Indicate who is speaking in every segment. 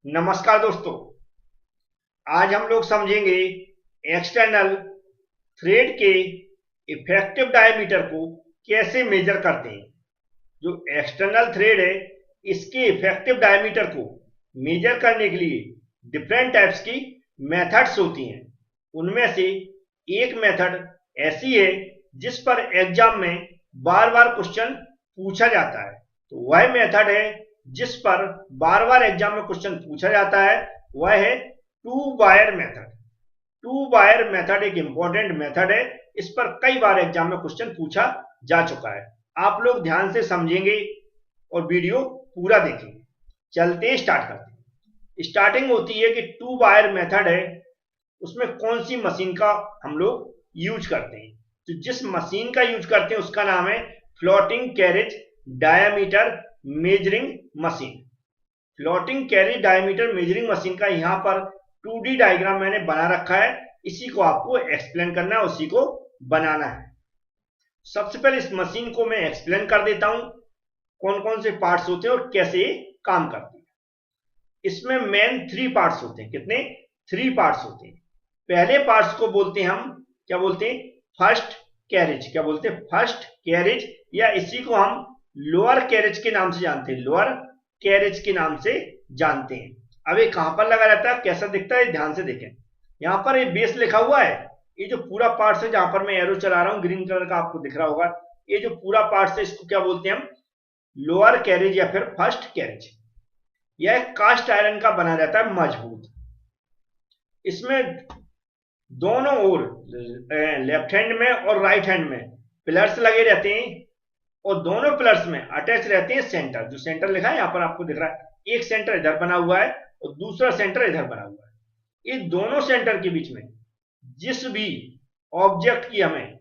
Speaker 1: नमस्कार दोस्तों। आज हम लोग समझेंगे एक्सटर्नल थ्रेड के इफेक्टिव डायमीटर को कैसे मेजर करते हैं। जो एक्सटर्नल थ्रेड है इसके इफेक्टिव डायमीटर को मेजर करने के लिए डिफरेंट टाइप्स की मेथड्स होती हैं। उनमें से एक मेथड ऐसी है जिस पर एग्जाम में बार बार क्वेश्चन पूछा जाता है। तो वह मेथड है जिस पर बार बार एग्जाम में क्वेश्चन पूछा जाता है, वह है two wire method. Two wire method एक इंपॉर्टेंट मेथड है। इस पर कई बार एग्जाम में क्वेश्चन पूछा जा चुका है। आप लोग ध्यान से समझेंगे और वीडियो पूरा देखेंगे। चलते स्टार्ट करते हैं। स्टार्टिंग होती है कि टू वायर मेथड है, उसमें कौन सी मशीन का हम लोग यूज करते हैं। तो जिस मशीन का यूज करते हैं उसका नाम है floating carriage diameter measuring machine. Floating carriage diameter measuring machine का यहां पर 2D डायग्राम मैंने बना रखा है। इसी को आपको एक्सप्लेन करना है, उसी को बनाना है। सबसे पहले इस मशीन को मैं एक्सप्लेन कर देता हूं, कौन कौन से पार्ट्स होते हैं और कैसे ये काम करती है। इसमें मेन 3 पार्ट्स होते हैं। कितने? 3 पार्ट्स होते हैं। पहले पार्ट्स को बोलते हैं हम, क्या बोलते हैं? First carriage. क्या बोलते हैं? फर्स्ट कैरेज, या इसी को हम लोअर कैरेज के नाम से जानते हैं। लोअर कैरेज के नाम से जानते हैं। अब ये कहां पर लगा रहता है, कैसा दिखता है, ध्यान से देखें। यहां पर ये बेस लिखा हुआ है। ये जो पूरा पार्ट है, जहां पर मैं एरो चला रहा हूं ग्रीन कलर का, आपको दिख रहा होगा। ये जो पूरा पार्ट है इसको क्या बोलते हैं हम? लोअर कैरेज या फिर फर्स्ट कैरेज। यह कास्ट आयरन का बना रहता है, मजबूत। इसमें दोनों ओर लेफ्ट हैंड में और राइट हैंड में पिलर्स लगे रहते हैं, और दोनों पिलर्स में अटैच रहते हैं सेंटर। जो सेंटर लिखा है यहां पर आपको दिख रहा है, एक सेंटर इधर बना हुआ है और दूसरा सेंटर इधर बना हुआ है। इन दोनों सेंटर के बीच में जिस भी ऑब्जेक्ट की हमें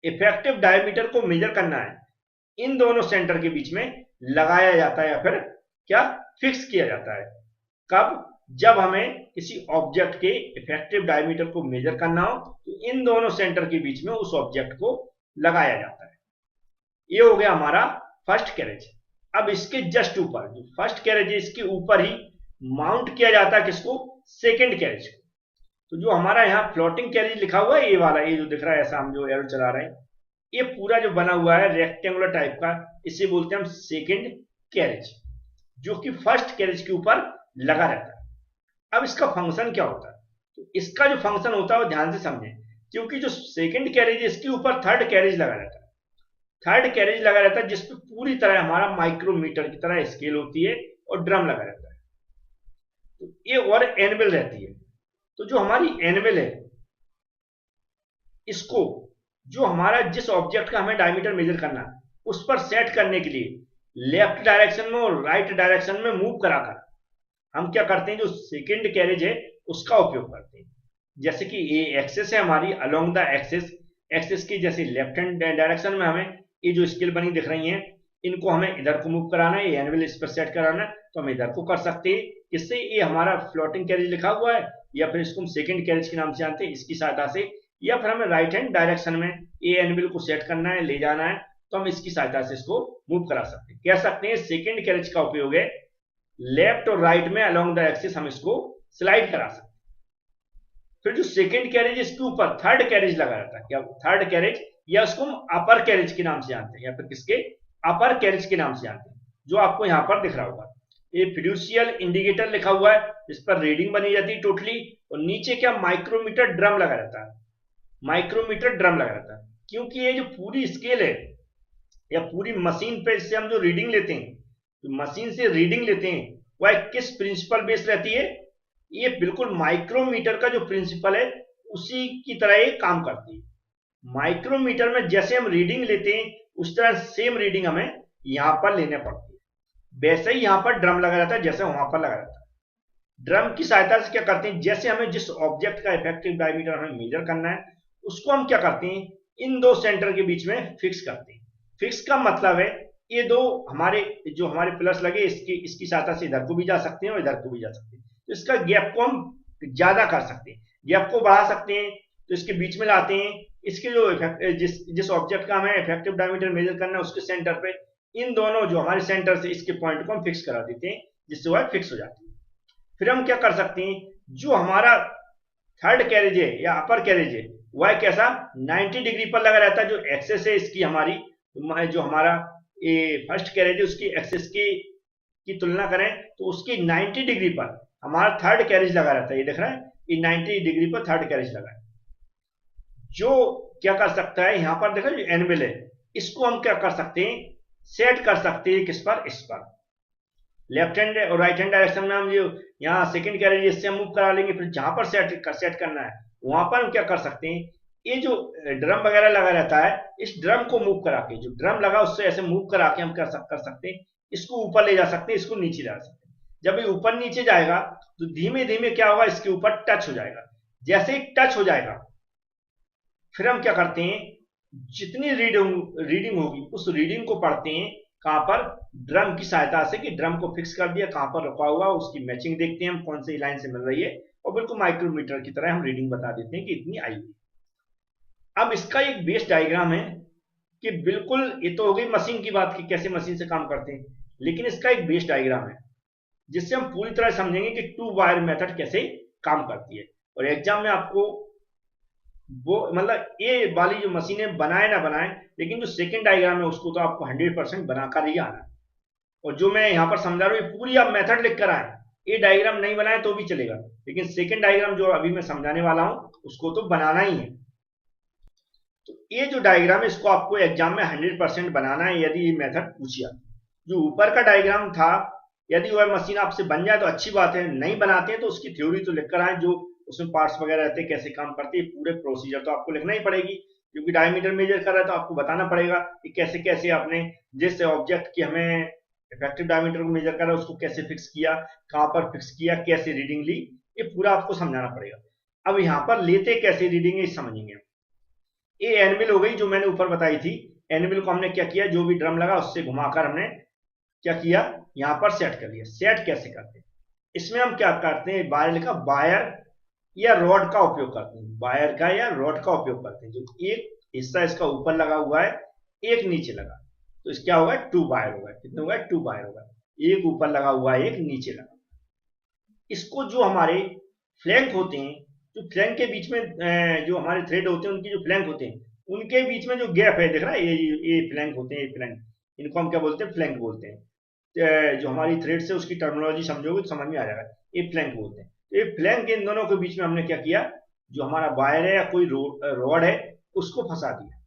Speaker 1: इफेक्टिव डायमीटर को मेजर करना है, इन दोनों सेंटर के बीच में लगाया जाता है या फिर क्या फिक्स किया जाता है। कब? जब हमें किसी ऑब्जेक्ट के इफेक्टिव डायमीटर को मेजर करना हो तो इन दोनों सेंटर के बीच में उस ऑब्जेक्ट को लगाया जाता है। ये हो गया हमारा फर्स्ट कैरेज। अब इसके जस्ट ऊपर जो फर्स्ट कैरेज है, इसके ऊपर ही माउंट किया जाता है किसको? सेकंड कैरेज को। तो जो हमारा यहाँ फ्लोटिंग कैरेज लिखा हुआ है, ये वाला, ये जो दिख रहा है, ऐसा हम जो एरो चला रहे हैं, ये पूरा जो बना हुआ है रेक्टेंगुलर टाइप का, इसे बोलते हैं हम सेकंड कैरेज, जो कि फर्स्ट कैरेज के ऊपर लगा रहता है। अब इसका फंक्शन क्या होता है? तो इसका जो फंक्शन होता है वो ध्यान से समझें, क्योंकि जो सेकंड कैरेज है इसके ऊपर थर्ड कैरेज लगा रहता है। थर्ड कैरेज लगा रहता है जिसपे पूरी तरह हमारा माइक्रोमीटर की तरह स्केल होती है और ड्रम लगा रहता है। तो ये और एनविल रहती है। तो जो हमारी एनविल है, इसको जो हमारा जिस ऑब्जेक्ट का हमें डायमीटर मेजर करना है उस पर सेट करने के लिए लेफ्ट डायरेक्शन में और राइट डायरेक्शन में मूव कराकर हम क्या करते हैं, जो सेकंड कैरेज है उसका उपयोग करते हैं। जैसे कि ये एक्सेस है हमारी, अलोंग द एक्सेस, एक्सेस की जैसे लेफ्ट हैंड डायरेक्शन में हमें ये जो स्केल बनी दिख रही हैं, इनको हमें इधर को मूव कराना है, ये एनविल इस पर सेट कराना है, तो हम इधर को कर सकते हैं। इससे ये हमारा फ्लोटिंग कैरेज लिखा हुआ है, या फिर इसको हम सेकंड कैरेज के नाम से जानते हैं, इसकी सहायता से। या फिर हमें राइट हैंड डायरेक्शन में ये एनविल को सेट करना है, ले जाना है, तो हम इसकी सहायता से इसको मूव करा सकते हैं। कह सकते हैं सेकंड कैरेज का उपयोग है लेफ्ट और राइट में अलोंग द एक्सिस हम इसको स्लाइड करा सकते हैं। फिर जो सेकंड कैरेज इसके ऊपर थर्ड कैरेज लगा रहता है, क्या थर्ड कैरेज, या उसको हम अपर कैरेज के नाम से जानते हैं, या फिर किसके? अपर कैरेज के नाम से जानते हैं, जो आपको यहां पर दिख रहा होगा। ये फिड्यूशियल इंडिकेटर लिखा हुआ है, इस पर रीडिंग बनी जाती है टोटली, और नीचे क्या माइक्रोमीटर ड्रम लगा रहता है। माइक्रोमीटर ड्रम लगा रहता है, क्योंकि ये जो पूरी स्केल है या पूरी मशीन पे से हम जो रीडिंग लेते हैं, तो मशीन से रीडिंग लेते हैं, वह किस प्रिंसिपल बेस रहती है? ये बिल्कुल माइक्रोमीटर का जो प्रिंसिपल है उसी की तरह ये काम करती है। माइक्रोमीटर में जैसे हम रीडिंग लेते हैं उस तरह सेम रीडिंग हमें यहां पर लेने पड़ती है। वैसे ही यहां पर ड्रम लगा रहता है जैसे वहां पर लगा रहता है। ड्रम की सहायता से क्या करते हैं, जैसे हमें जिस ऑब्जेक्ट का इफेक्टिव डायमीटर हमें मेजर करना है उसको हम क्या करते हैं, इन दो सेंटर के बीच में फिक्स करते हैं। फिक्स का मतलब है ये दो हमारे जो हमारे प्लस लगे, इसकी सहायता से इधर को भी जा सकते हैं और इधर को भी जा सकते हैं। तो इसका गैप को हम ज्यादा कर सकते हैं, गैप को बढ़ा सकते हैं, तो इसके बीच में लाते हैं। इसके जो जिस ऑब्जेक्ट का हमें इफेक्टिव डायमीटर मेजर करना है उसके सेंटर पे इन दोनों जो हमारे सेंटर से इसके पॉइंट को हम फिक्स करा देते हैं, जिससे वह फिक्स हो जाती है। फिर हम क्या कर सकते हैं, जो हमारा थर्ड कैरेज है या अपर कैरेज है वह कैसा 90 डिग्री पर लगा रहता है। जो एक्सेस है इसकी हमारी, जो हमारा ये फर्स्ट कैरेज है उसकी एक्सेस की तुलना करें तो उसकी 90 डिग्री पर हमारा थर्ड कैरेज लगा रहता है। ये देख रहा है, ये 90 डिग्री पर थर्ड कैरेज लगा है। जो क्या कर सकता है यहाँ पर देखो, जो एनविल है इसको हम क्या कर सकते हैं, सेट कर सकते हैं किस पर, इस पर लेफ्ट हैंड और राइट हैंड डायरेक्शन में हम जो यहाँ सेकंड कैरेज इससे हम मूव करा लेंगे। फिर जहां पर सेट करना है वहां पर हम क्या कर सकते हैं, ये जो ड्रम वगैरह लगा रहता है इस ड्रम को मूव करा के, जो ड्रम लगा उससे ऐसे मूव करा के हम कर सकते हैं, इसको ऊपर ले जा सकते हैं, इसको नीचे ला सकते हैं। जब ये ऊपर नीचे जाएगा तो धीमे धीमे क्या होगा, इसके ऊपर टच हो जाएगा। जैसे ही टच हो जाएगा फिर हम क्या करते हैं, जितनी रीडिंग होगी उस रीडिंग को पढ़ते हैं कहां पर, ड्रम की सहायता से, कि ड्रम को फिक्स कर दिया कहां पर रुका हुआ, उसकी मैचिंग देखते हैं हम कौन सी लाइन से मिल रही है और बिल्कुल माइक्रोमीटर की तरह हम रीडिंग बता देते हैं कि इतनी आई है। अब इसका एक बेस डायग्राम है कि बिल्कुल, ये तो हो गई मशीन की बात की कैसे मशीन से काम करते हैं, लेकिन इसका एक बेस डायग्राम है जिससे हम पूरी तरह समझेंगे कि टू वायर मेथड कैसे काम करती है। और एग्जाम में आपको वो मतलब ये वाली जो मशीनें बनाए ना बनाए, लेकिन जो सेकंड डायग्राम है उसको तो आपको 100% बनाकर ही आना है। और जो मैं यहाँ पर समझा रहा हूँ ये पूरी आप मेथड लिख कर आए, ये डायग्राम नहीं बनाए तो भी चलेगा, लेकिन सेकंड डायग्राम जो अभी मैं समझाने वाला हूँ उसको तो बनाना ही है। तो ये जो डायग्राम है इसको आपको एग्जाम में 100% बनाना है यदि ये मेथड पूछिया। जो ऊपर का डायग्राम था यदि वह मशीन आपसे बन जाए तो अच्छी बात है, नहीं बनाते हैं तो उसकी थ्योरी तो लिख कर आए, जो उसमें पार्ट्स वगैरह रहते हैं कैसे काम करते हैं, पूरे प्रोसीजर तो आपको लिखना ही पड़ेगी। क्योंकि डायमीटर मेजर कर रहा है तो आपको बताना पड़ेगा कि कैसे कैसे आपने जिस ऑब्जेक्ट की हमें इफेक्टिव डायमीटर को मेजर करा उसको कैसे फिक्स किया, कहां पर फिक्स किया, कैसे रीडिंग ली, ये पूरा आपको समझाना पड़ेगा। अब यहाँ पर लेते कैसे रीडिंग है समझेंगे। ये एनविल हो गई जो मैंने ऊपर बताई थी। एनविल को हमने क्या किया, जो भी ड्रम लगा उससे घुमाकर हमने क्या किया, यहाँ पर सेट कर लिया। सेट कैसे करते हैं, इसमें हम क्या करते हैं, वायर लिखा, वायर या रॉड का उपयोग करते हैं, वायर का या रॉड का उपयोग करते हैं। जो एक हिस्सा इसका ऊपर लगा हुआ है एक नीचे लगा, तो इस क्या होगा, टू वायर होगा। कितने होगा, टू वायर होगा, एक ऊपर लगा हुआ है एक नीचे लगा। इसको जो हमारे फ्लैंक होते हैं, जो फ्लैंक के बीच में जो हमारे थ्रेड होते हैं उनके जो फ्लैंक होते हैं उनके बीच में जो गैप है दिख रहा है, ये फ्लैंक होते हैं, ये फ्लैंक, इनको हम क्या बोलते हैं, फ्लैंक बोलते हैं। जो हमारी थ्रेड से उसकी टर्मिनोलॉजी समझोगे तो समझ में आ जाएगा, ये फ्लैंक बोलते हैं। तो ये फ्लैंक इन दोनों के बीच में हमने क्या किया, जो हमारा वायर है या कोई रॉड है उसको फंसा दिया,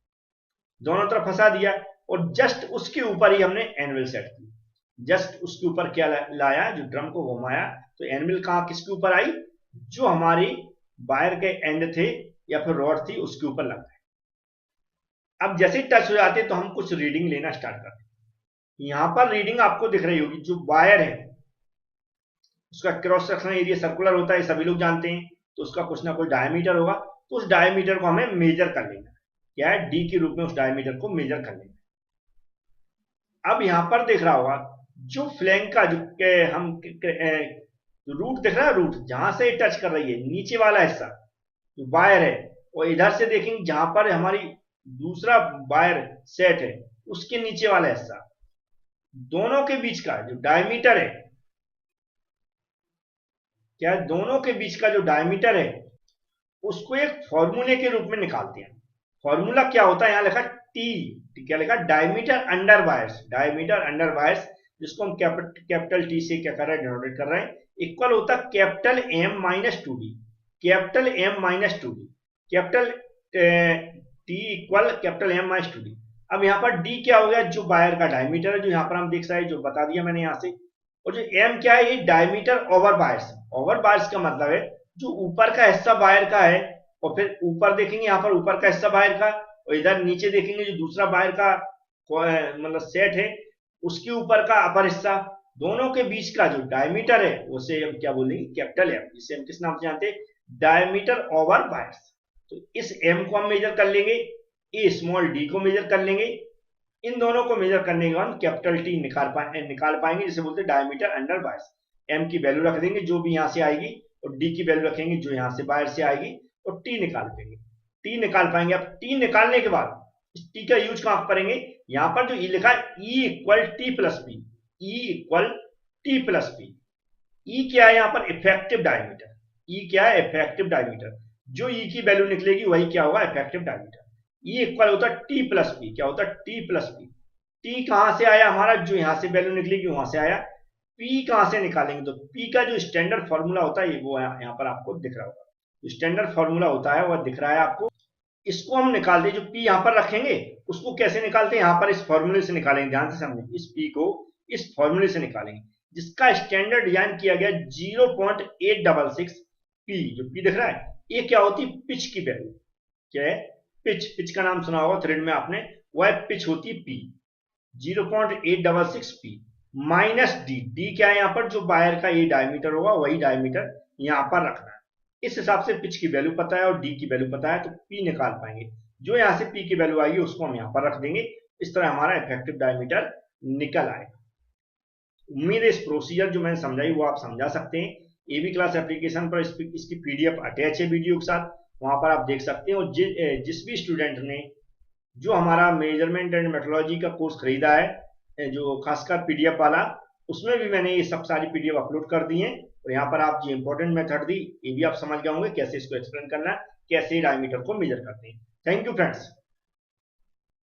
Speaker 1: दोनों तरफ फंसा दिया, और जस्ट उसके ऊपर ही हमने एनविल सेट की। जस्ट उसके ऊपर क्या लाया, जो ड्रम को घुमाया तो एनविल कहाँ किसके ऊपर आई, जो हमारी वायर के एंड थे या फिर रॉड थी उसके ऊपर लग गए। अब जैसे टच हो जाते तो हम कुछ रीडिंग लेना स्टार्ट करते। यहां पर रीडिंग आपको दिख रही होगी, जो वायर है उसका क्रॉस सेक्शनल एरिया सर्कुलर होता है, सभी लोग जानते हैं, तो उसका कुछ ना कुछ डायमीटर होगा, तो उस डायमीटर को हमें मेजर कर लेना, क्या है, डी के रूप में उस डायमीटर को मेजर कर लेना। अब यहां पर देख रहा होगा जो फ्लैंक का जो हम रूट दिख रहा है, रूट जहां से टच कर रही है नीचे वाला हिस्सा जो वायर है, और इधर से देखेंगे जहां पर हमारी दूसरा वायर सेट है उसके नीचे वाला हिस्सा, दोनों के बीच का जो डायमीटर है, क्या है, दोनों के बीच का जो डायमीटर है उसको एक फॉर्मूले के रूप में निकालते हैं। फॉर्मूला क्या होता है, यहां लिखा टी, क्या लिखा, diameter under wires, diameter under wires, जिसको हम कैपिटल टी से क्या कर रहे हैं, डिनोटेट कर रहे हैं, इक्वल होता capital M minus two D, capital M minus two D, capital T equal capital M minus two D. अब यहाँ पर डी क्या हो गया, जो वायर का डायमीटर है, जो यहाँ पर हम देख सकते हैं, जो बता दिया मैंने यहाँ से, और जो एम क्या है, ये diameter over wires. Over wires का मतलब है जो ऊपर का हिस्सा वायर का है, और फिर ऊपर देखेंगे यहाँ पर ऊपर का हिस्सा वायर का, और इधर नीचे देखेंगे जो दूसरा वायर का मतलब सेट है उसके ऊपर का अपर हिस्सा, दोनों के बीच का जो डायमीटर है उसे हम क्या बोलेंगे, कैपिटल एम, जिसे हम किस नाम से जानते हैं, डायमीटर ओवर वायर्स। तो इस एम को हम मेजर कर लेंगे, ए स्मॉल डी को मेजर कर लेंगे, इन दोनों को मेजर करने के बाद कैपिटल टी निकाल पाएंगे, जिसे बोलते हैं डायमीटर अंडर वायर्स। एम की वैल्यू रख देंगे जो भी यहां से आएगी, और डी की वैल्यू रखेंगे जो यहां से वायर से आएगी, और टी निकाल देंगे, टी निकाल पाएंगे। अब टी निकालने के बाद इस टी का यूज कहां करेंगे, यहां पर जो ई लिखा है, E equal T plus P, E equal T plus P, E क्या है यहाँ पर, इफेक्टिव डायमीटर। ई क्या है, इफेक्टिव डायमीटर। जो ई की वैल्यू निकलेगी वही क्या होगा, इफेक्टिव डायमीटर। ई इक्वल होता है टी प्लस पी, क्या होता है, टी प्लस पी। टी कहां से आया हमारा, जो यहां से वैल्यू निकलेगी वहां से आया। पी कहां से निकालेंगे, तो पी का जो स्टैंडर्ड फॉर्मूला होता है वो यहाँ पर आपको दिख रहा होगा। जो स्टैंडर्ड फॉर्मूला होता है वह दिख रहा है आपको। इसको हम निकाल दें, जो पी यहाँ पर रखेंगे उसको कैसे निकालते हैं, यहाँ पर इस फॉर्मूले से निकालेंगे। ध्यान से समझें, इस पी को इस फॉर्मूले से निकालेंगे जिसका स्टैंडर्ड डिजाइन किया गया 0.866 पी। जो पी दिख रहा है ये क्या होती है, पिच की वैल्यू। क्या है, पिच। पिच का नाम सुना होगा थ्रेड में आपने, वह पिच होती है P. 0.866 P minus D. D क्या है यहाँ पर, जो वायर का ये डायमीटर होगा वही डायमीटर यहाँ पर रखना है। इस हिसाब से पिच की वैल्यू पता है और डी की वैल्यू पता है तो पी निकाल पाएंगे। जो यहाँ से पी की वैल्यू आएगी उसको हम यहाँ पर रख देंगे। इस तरह हमारा इफेक्टिव डायमीटर निकल आएगा। उम्मीद है इस प्रोसीजर जो मैंने समझाई वो आप समझा सकते हैं। एबी क्लास एप्लीकेशन पर इसकी पीडीएफ अटैच है वीडियो के साथ, वहां पर आप देख सकते हैं। और जिस भी स्टूडेंट ने जो हमारा मेजरमेंट एंड मेट्रोलॉजी का कोर्स खरीदा है, जो खासकर पीडीएफ वाला, उसमें भी मैंने ये सब सारी पीडीएफ अपलोड कर दी है। और यहाँ पर आप जो इंपॉर्टेंट मेथड दी ये भी आप समझ गए होंगे, कैसे इसको एक्सप्लेन करना है, कैसे डायमीटर को मेजर करते हैं। Thank you friends.